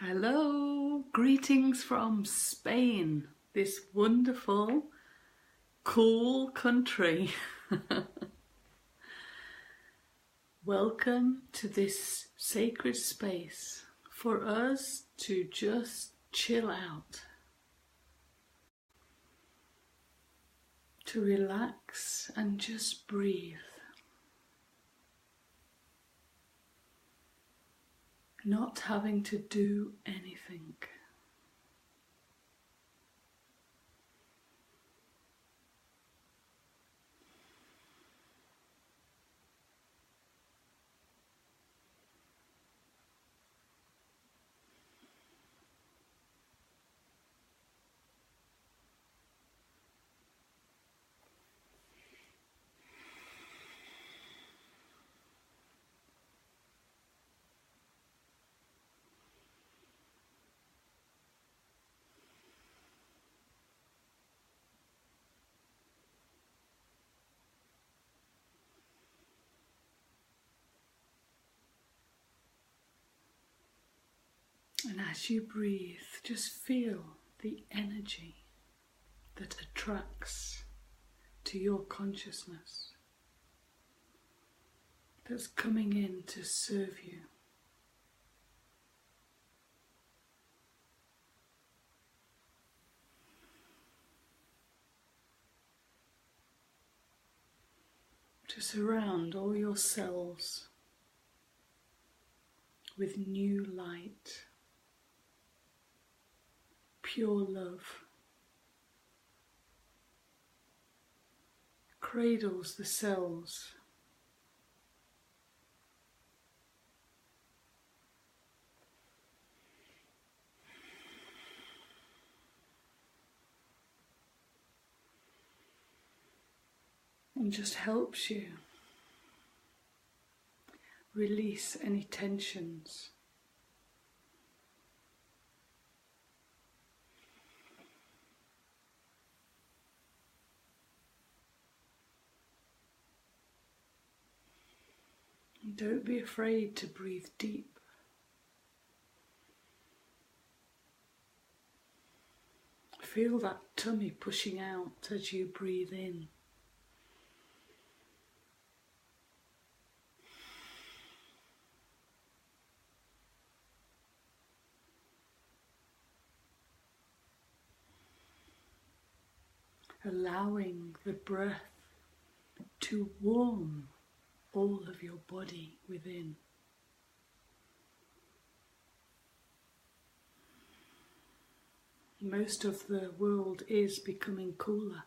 Hello, greetings from Spain, this wonderful, cool country. Welcome to this sacred space for us to just chill out, to relax and just breathe. Not having to do anything. And as you breathe, just feel the energy that attracts to your consciousness, that's coming in to serve you. To surround all your cells with new light. Pure love cradles the cells, and just helps you release any tensions. Don't be afraid to breathe deep. Feel that tummy pushing out as you breathe in. Allowing the breath to warm all of your body within. Most of the world is becoming cooler,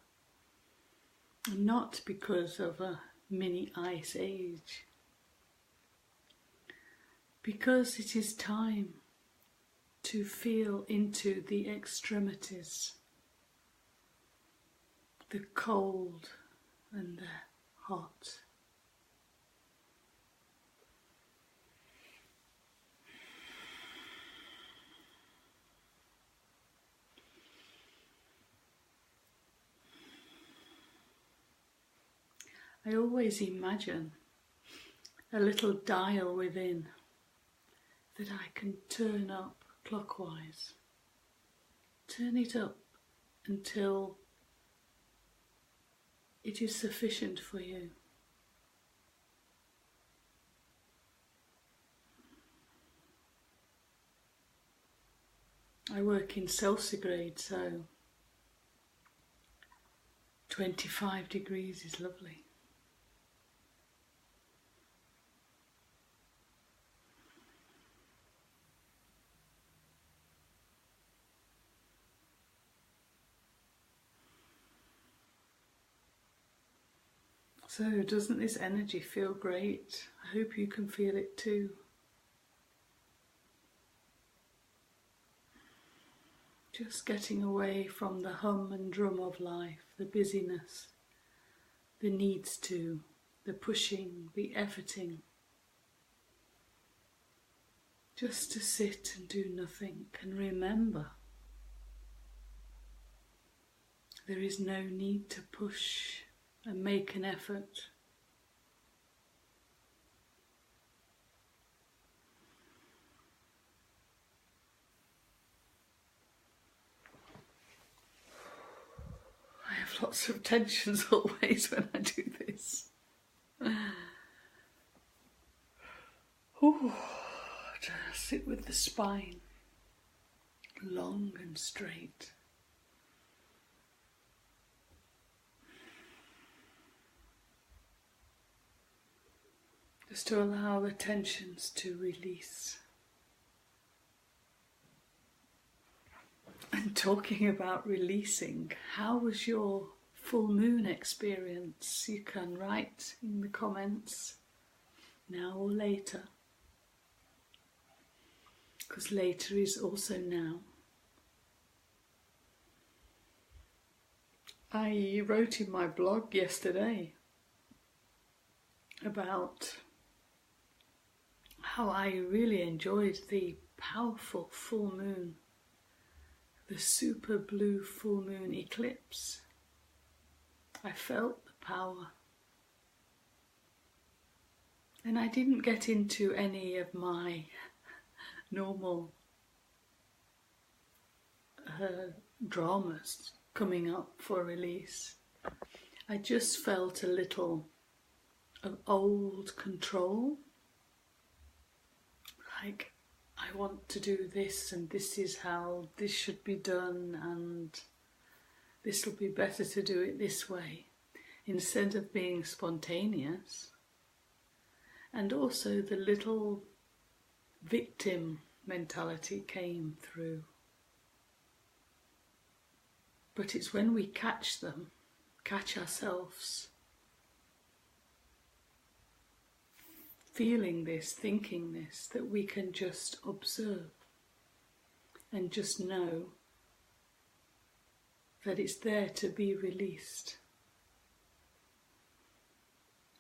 and not because of a mini ice age, because it is time to feel into the extremities, the cold and the hot. I always imagine a little dial within that I can turn up clockwise. Turn it up until it is sufficient for you. I work in centigrade, so 25 degrees is lovely. So, doesn't this energy feel great? I hope you can feel it too. Just getting away from the hum and drum of life, the busyness, the needs to, the pushing, the efforting. Just to sit and do nothing and remember there is no need to push and make an effort. lots of tensions always when I do this. Ooh, just sit with the spine long and straight. Just to allow the tensions to release. And talking about releasing, how was your full moon experience? You can write in the comments now or later, because later is also now. I wrote in my blog yesterday about how I really enjoyed the powerful full moon, the super blue full moon eclipse. I felt the power. And I didn't get into any of my normal dramas coming up for release. I just felt a little of old control, like I want to do this and this is how this should be done and this will be better to do it this way, instead of being spontaneous. And also the little victim mentality came through. But it's when we catch them, catch ourselves feeling this, thinking this, that we can just observe and just know that it's there to be released.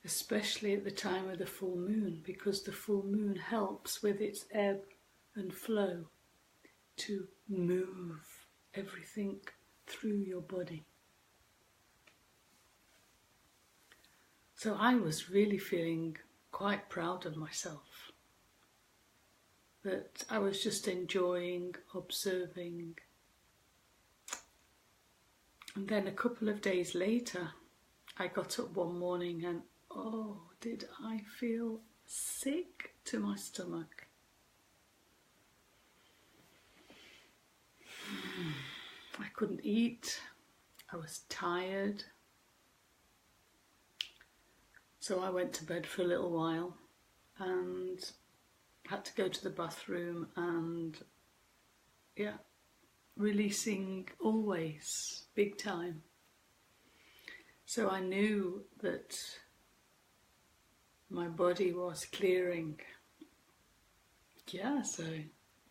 Especially at the time of the full moon, because the full moon helps with its ebb and flow to move everything through your body. So I was really feeling quite proud of myself, that I was just enjoying, observing. And then a couple of days later, I got up one morning and oh, did I feel sick to my stomach. I couldn't eat, I was tired. So I went to bed for a little while and had to go to the bathroom and releasing always, big time. So I knew that my body was clearing. Yeah, so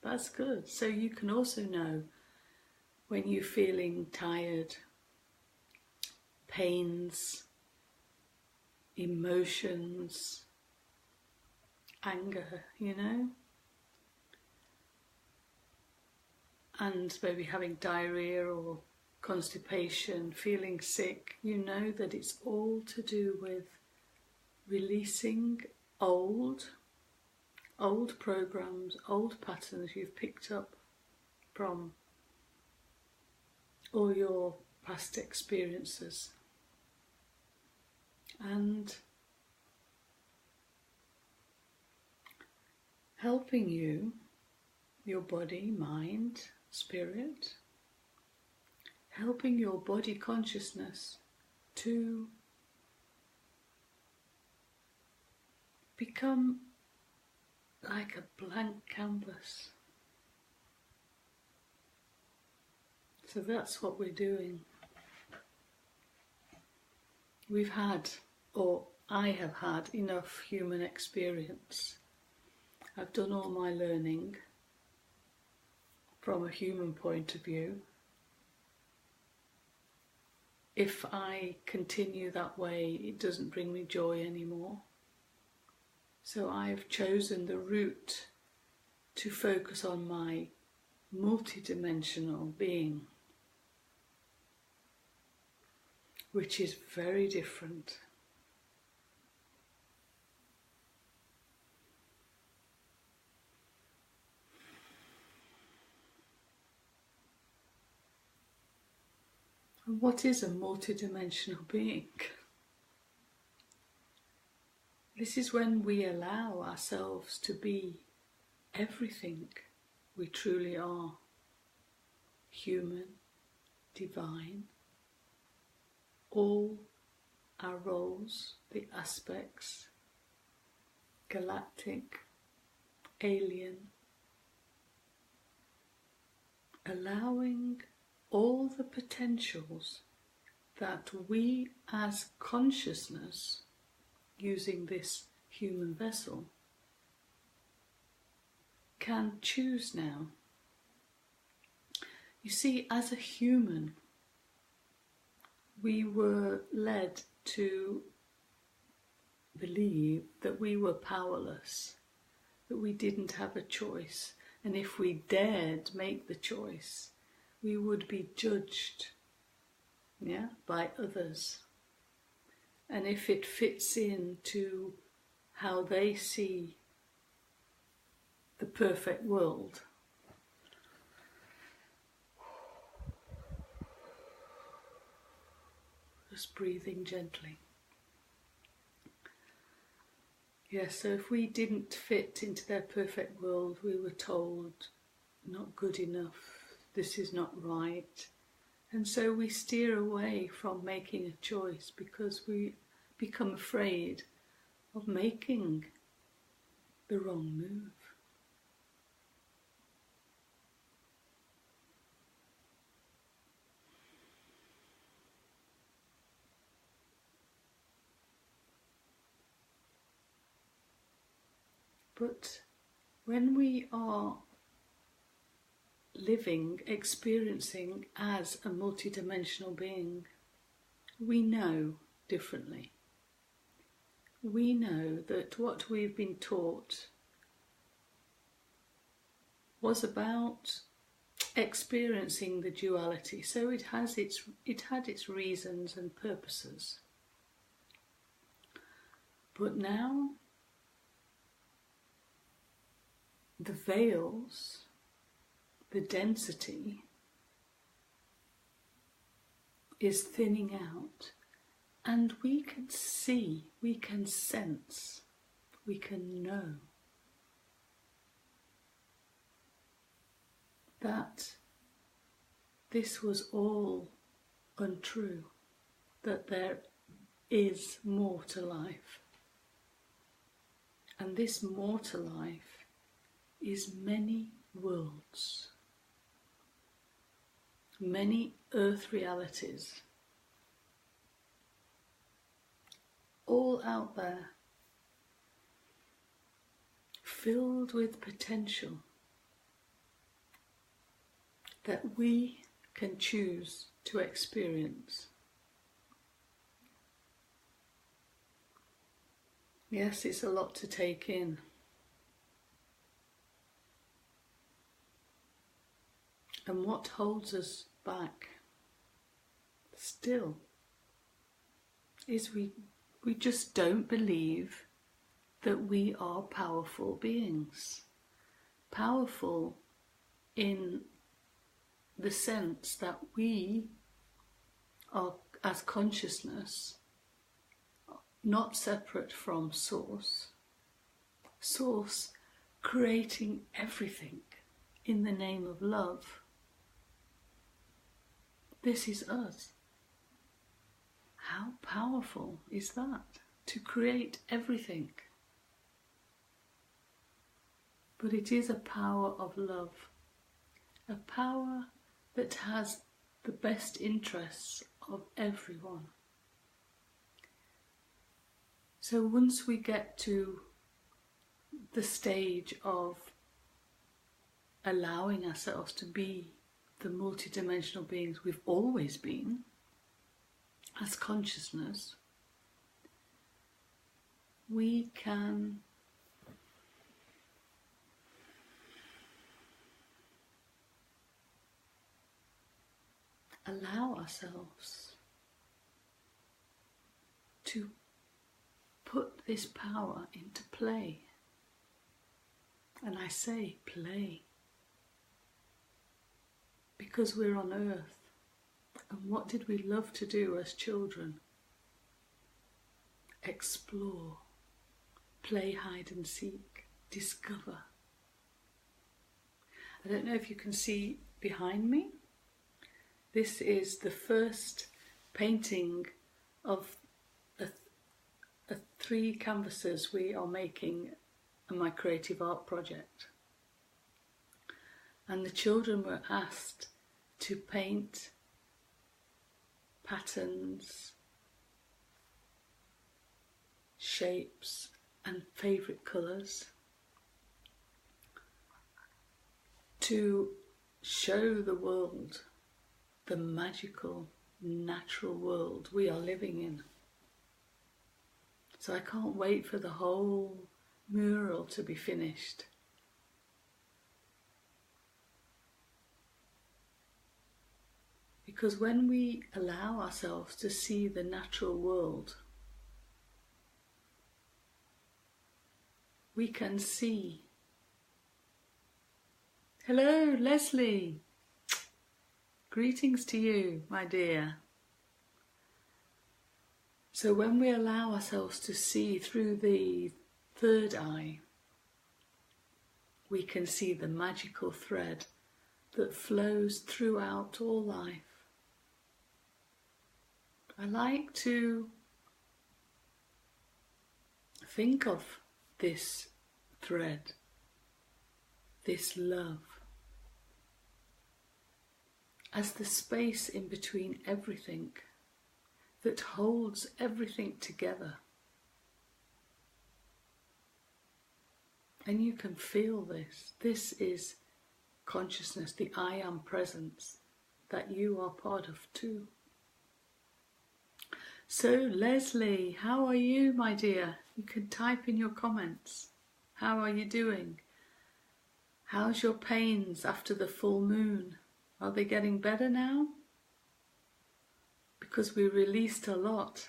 that's good. So you can also know when you're feeling tired, pains, emotions, anger, and maybe having diarrhea or constipation, feeling sick, you know that it's all to do with releasing old programs, old patterns you've picked up from all your past experiences. And helping you, your body, mind, spirit, helping your body consciousness to become like a blank canvas. So that's what we're doing. We've had, or I have had, enough human experience. I've done all my learning from a human point of view. If I continue that way, it doesn't bring me joy anymore. So I've chosen the route to focus on my multidimensional being, which is very different. And what is a multidimensional being? This is when we allow ourselves to be everything we truly are. Human, divine, all our roles, the aspects, galactic, alien, allowing all the potentials that we as consciousness, using this human vessel, can choose now. You see, as a human, we were led to believe that we were powerless, that we didn't have a choice, and if we dared make the choice, we would be judged, by others. And if it fits into how they see the perfect world, just breathing gently. So if we didn't fit into their perfect world, we were told, not good enough, this is not right. And so we steer away from making a choice because we become afraid of making the wrong move. But when we are living, experiencing as a multidimensional being, we know differently. We know that what we've been taught was about experiencing the duality, so it had its reasons and purposes. But now the veils, the density is thinning out, and we can see, we can sense, we can know that this was all untrue, that there is more to life. And this more to life is many worlds, many earth realities, all out there, filled with potential that we can choose to experience. Yes, it's a lot to take in. And what holds us back still is we just don't believe that we are powerful beings. Powerful in the sense that we are, as consciousness, not separate from Source. Source creating everything in the name of love. This is us. How powerful is that? To create everything. But it is a power of love. A power that has the best interests of everyone. So once we get to the stage of allowing ourselves to be the multidimensional beings we've always been, as consciousness, we can allow ourselves to put this power into play. And I say play because we're on earth And what did we love to do as children? Explore, play hide and seek, discover. I don't know if you can see behind me. This is the first painting of a 3 canvases we are making in my creative art project. And the children were asked to paint patterns, shapes and favourite colours to show the world, the magical, natural world we are living in. So I can't wait for the whole mural to be finished. Because when we allow ourselves to see the natural world, we can see. Hello, Leslie. Greetings to you, my dear. So when we allow ourselves to see through the third eye, we can see the magical thread that flows throughout all life. I like to think of this thread, this love, as the space in between everything that holds everything together. And you can feel this. This is consciousness, the I am presence that you are part of too. So Leslie, how are you, my dear? You can type in your comments. How are you doing? How's your pains after the full moon? Are they getting better now? Because we released a lot.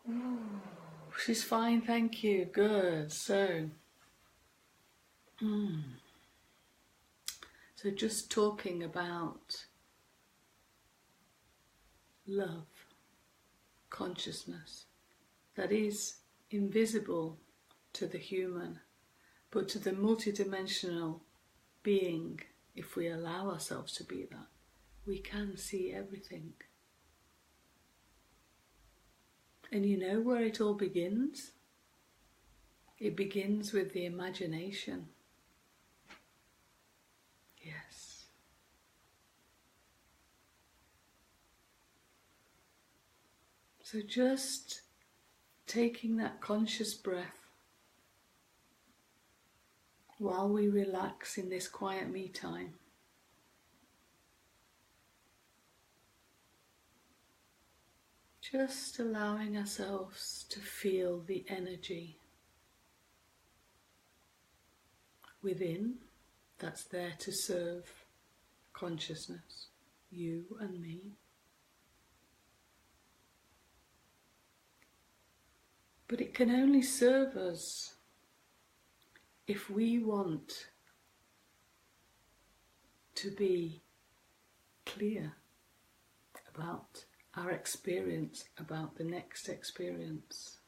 Ooh, she's fine, thank you. Good. So just talking about love, consciousness, that is invisible to the human, but to the multidimensional being, if we allow ourselves to be that, we can see everything. And you know where it all begins? It begins with the imagination. Yes. So just taking that conscious breath while we relax in this quiet me time. Just allowing ourselves to feel the energy within that's there to serve consciousness, you and me. But it can only serve us if we want to be clear about our experience, about the next experience.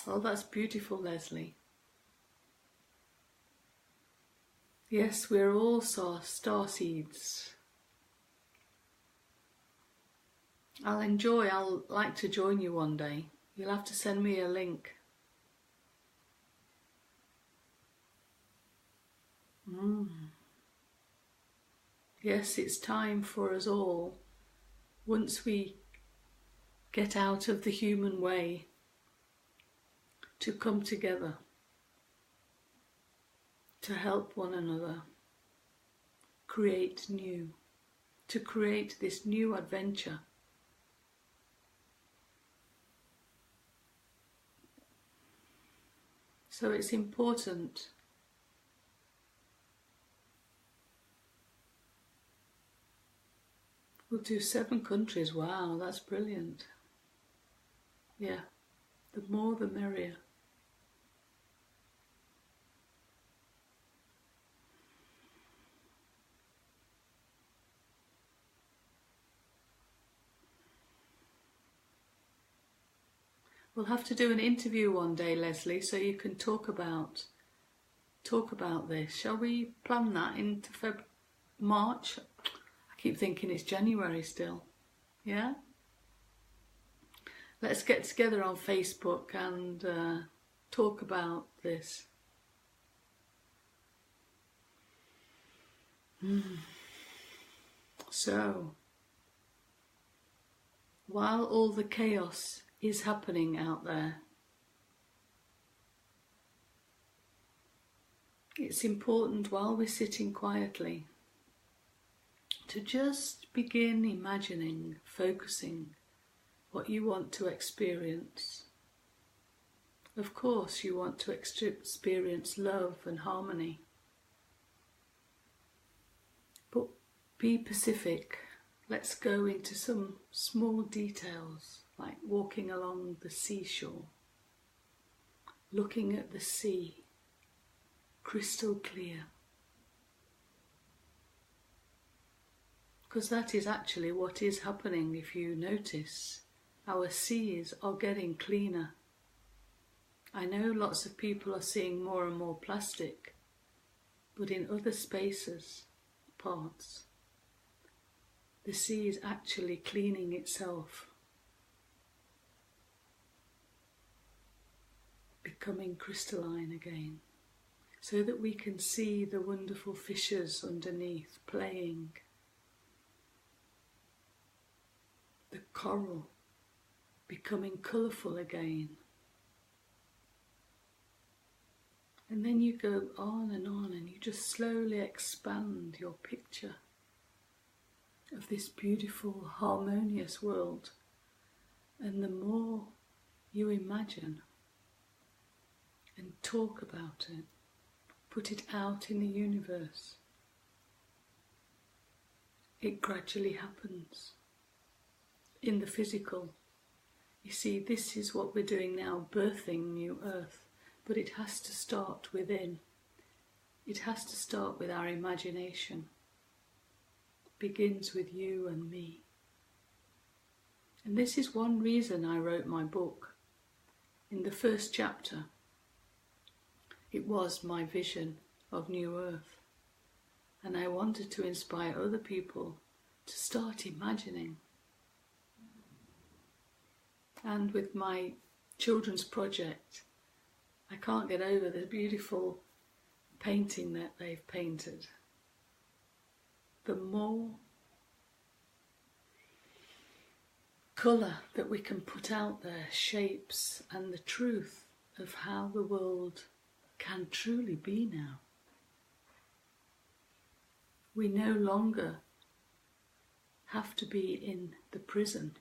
Oh, that's beautiful, Leslie. Yes, we're all star seeds. I'll like to join you one day. You'll have to send me a link. Yes, it's time for us all, once we get out of the human way, to come together, to help one another, create new, to create this new adventure. So it's important We'll do 7 countries. Wow, that's brilliant. Yeah, the more the merrier. We'll have to do an interview one day, Leslie, so you can talk about this. Shall we plan that into March? I keep thinking it's January still. Yeah? Let's get together on Facebook and talk about this. So, while all the chaos is happening out there, it's important while we're sitting quietly to just begin imagining, focusing what you want to experience. Of course, you want to experience love and harmony, but be specific. Let's go into some small details, like walking along the seashore, looking at the sea, crystal clear. Because that is actually what is happening. If you notice, our seas are getting cleaner. I know lots of people are seeing more and more plastic, but in other spaces, parts, the sea is actually cleaning itself, becoming crystalline again, so that we can see the wonderful fishes underneath playing, the coral becoming colourful again. And then you go on and you just slowly expand your picture of this beautiful, harmonious world. And the more you imagine and talk about it, put it out in the universe, it gradually happens in the physical. You see, this is what we're doing now, birthing new earth, but it has to start within. It has to start with our imagination. It begins with you and me. And this is one reason I wrote my book. In the first chapter, it was my vision of new earth, and I wanted to inspire other people to start imagining. And with my children's project, I can't get over the beautiful painting that they've painted. The more colour that we can put out there, shapes, and the truth of how the world can truly be now. We no longer have to be in the prison.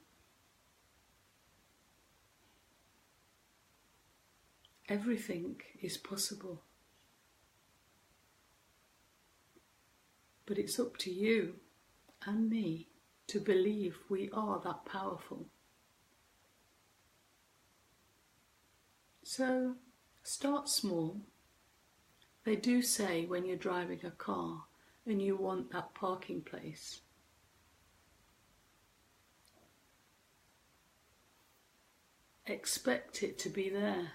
Everything is possible. But it's up to you and me to believe we are that powerful. So start small. They do say when you're driving a car and you want that parking place, expect it to be there.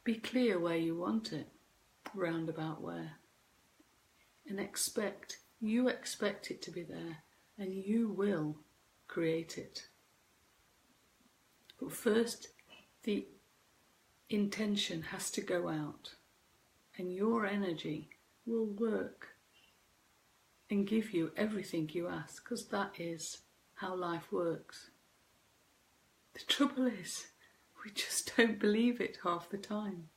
Be clear where you want it, roundabout where. And you expect it to be there, and you will create it. But first, the intention has to go out, and your energy will work and give you everything you ask, because that is how life works. The trouble is, we just don't believe it half the time,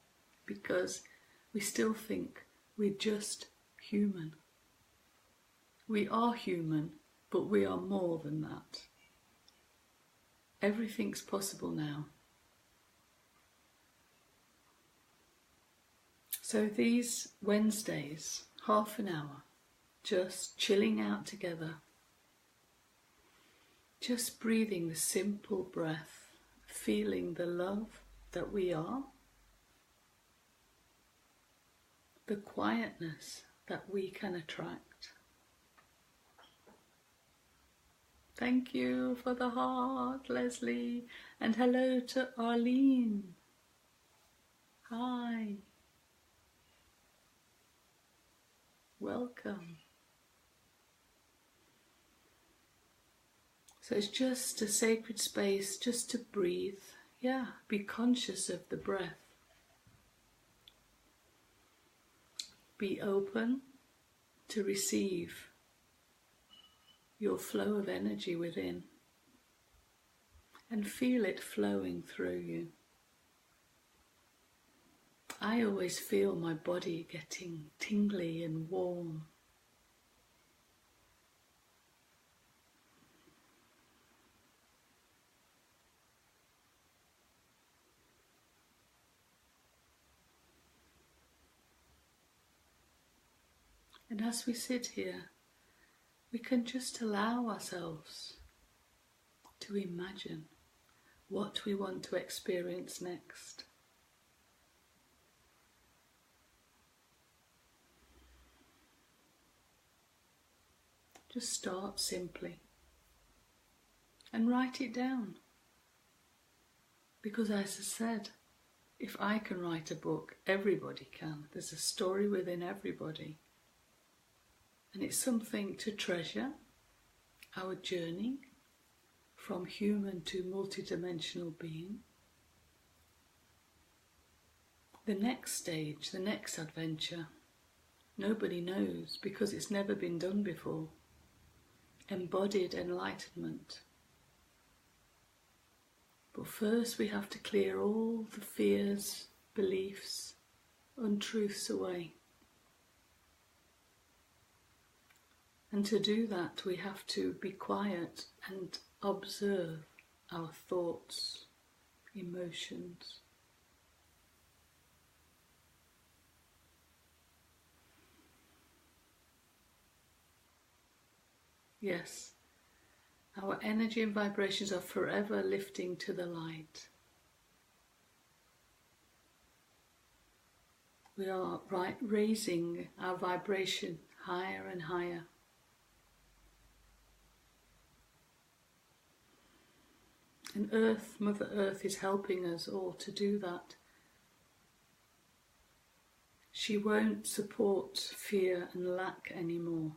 because we still think we're just human. We are human, but we are more than that. Everything's possible now. So these Wednesdays, half an hour, just chilling out together, Just breathing the simple breath, feeling the love that we are, the quietness that we can attract. Thank you for the heart, Leslie, and hello to Arlene. Hi. Welcome. So it's just a sacred space just to breathe. Yeah, be conscious of the breath. Be open to receive your flow of energy within and feel it flowing through you. I always feel my body getting tingly and warm. And as we sit here, we can just allow ourselves to imagine what we want to experience next. Just start simply and write it down. Because as I said, if I can write a book, everybody can. There's a story within everybody. And it's something to treasure, our journey from human to multidimensional being. The next stage, the next adventure, nobody knows because it's never been done before. Embodied enlightenment. But first we have to clear all the fears, beliefs, untruths away. And to do that, we have to be quiet and observe our thoughts, emotions. Yes, our energy and vibrations are forever lifting to the light. We are raising our vibration higher and higher. And Earth, Mother Earth, is helping us all to do that. She won't support fear and lack anymore.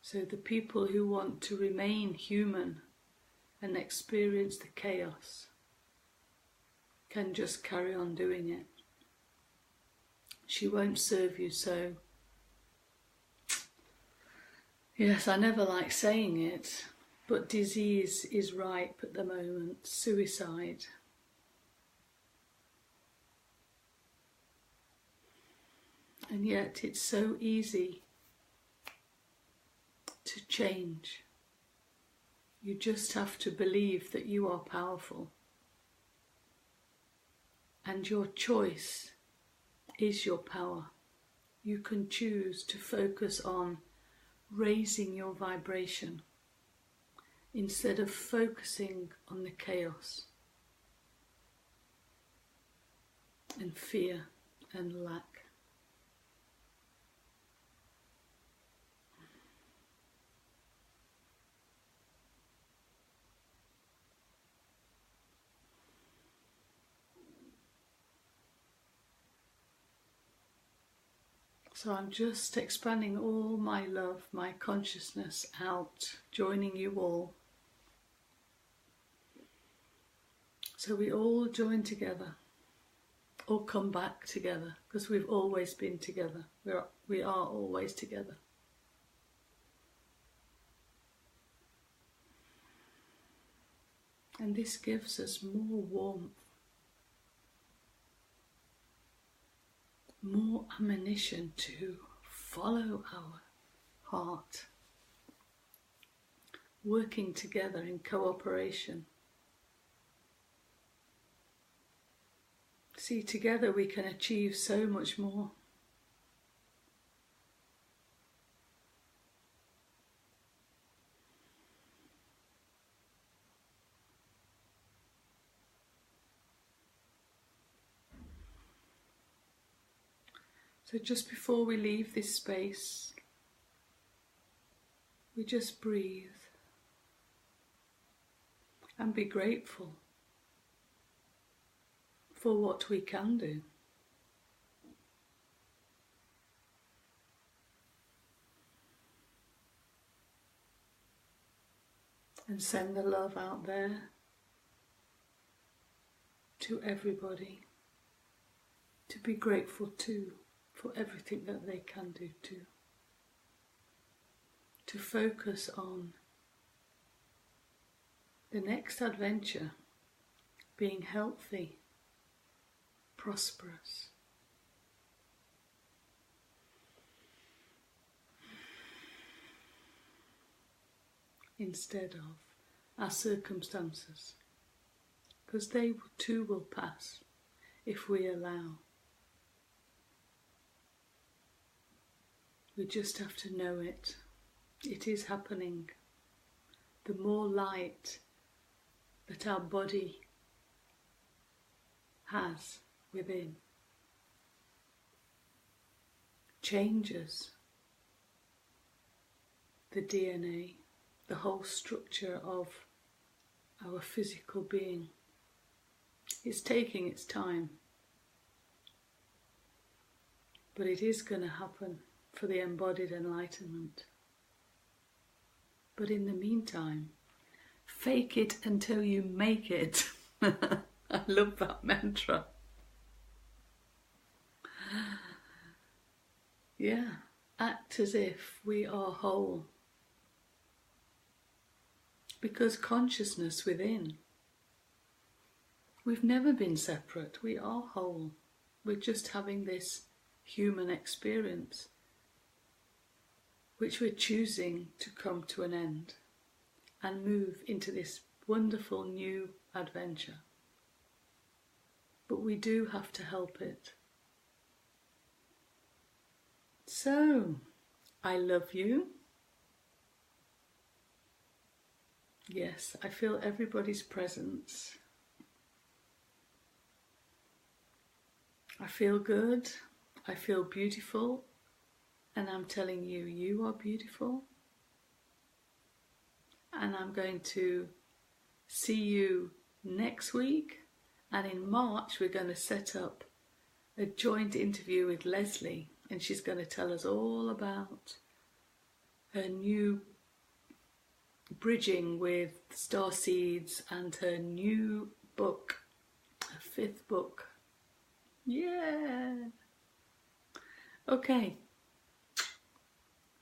So the people who want to remain human and experience the chaos can just carry on doing it. She won't serve you, so yes, I never like saying it, but disease is ripe at the moment, suicide. And yet it's so easy to change. You just have to believe that you are powerful. And your choice is your power. You can choose to focus on raising your vibration instead of focusing on the chaos and fear and lack. So I'm just expanding all my love, my consciousness out, joining you all. So we all join together, or come back together, because we've always been together. We are always together. And this gives us more warmth, more ammunition to follow our heart, working together in cooperation. See, together we can achieve so much more. So just before we leave this space, we just breathe and be grateful for what we can do. And send the love out there to everybody to be grateful too for everything that they can do too. To focus on the next adventure being healthy, prosperous, instead of our circumstances, because they too will pass if we allow. We just have to know it. It is happening. The more light that our body has within changes the DNA, the whole structure of our physical being. It's taking its time, but it is going to happen for the embodied enlightenment. But in the meantime, fake it until you make it. I love that mantra. Yeah, act as if we are whole. Because consciousness within, we've never been separate, we are whole. We're just having this human experience, which we're choosing to come to an end and move into this wonderful new adventure. But we do have to help it. So, I love you. Yes, I feel everybody's presence. I feel good, I feel beautiful, and I'm telling you, you are beautiful. And I'm going to see you next week, and in March we're going to set up a joint interview with Leslie, and she's going to tell us all about her new bridging with star seeds and her new book, her 5th book. Yeah. Okay.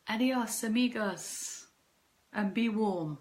Adios, amigos, and be warm.